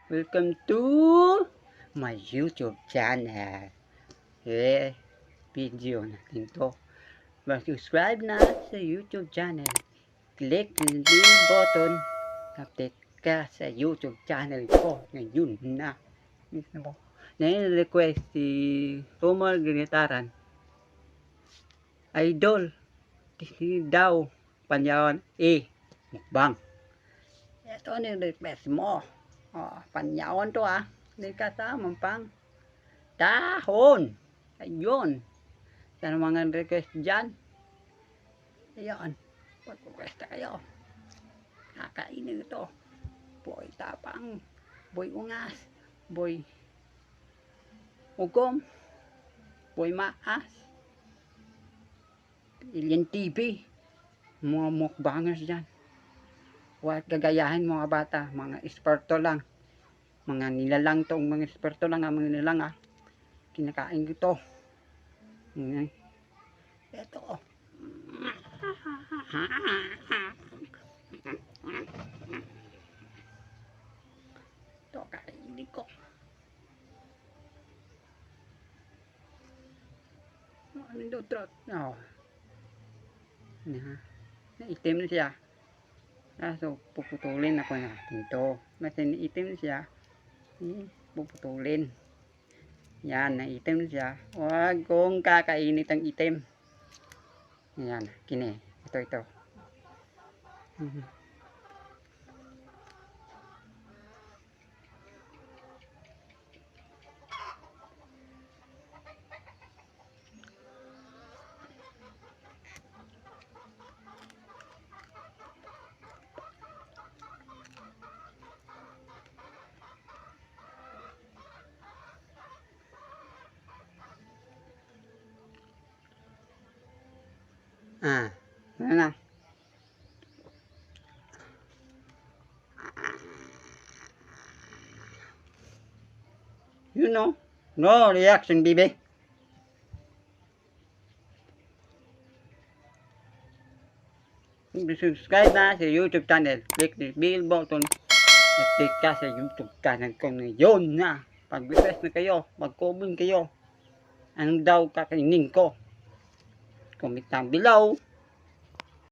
Welcome to my YouTube channel. Video natin to. Mag-subscribe na sa YouTube channel. Click the link button. Update ka sa YouTube channel ko. Ngayon na. Nai-request si Romar Ginitaran. Idol. Daw. Panyawan. Mukbang. Ito ang request mo. Panyawan to Hindi kasama pang dahon. Ayun. Sana mga request dyan. Ayun. Pag-request kayo. Kakainin ito. Boy tapang. Boy ungas. Boy ugom. Boy maas. Alien TV. Mga mukbangers dyan. Huwag gagayahin mga bata. Mga eksperto lang. Mga nilalang to. Mga eksperto lang. Mga nilalang kinakain ko to. Ito. Ito kainin ko. Ano ito trot? Naitim na siya. So puputulin ako natin to. Kasi naitim siya. Puputulin. Yan, naitim siya. Huwag kong kakainit ang itim. Yan, kini. Ito. Ano na? You know, no reaction, baby. Subscribe na sa YouTube channel. Click the bell button. Click ka sa YouTube channel ko ngayon na. Pag-request na kayo, mag-comment kayo. Anong daw kakainin ko? Comment down below.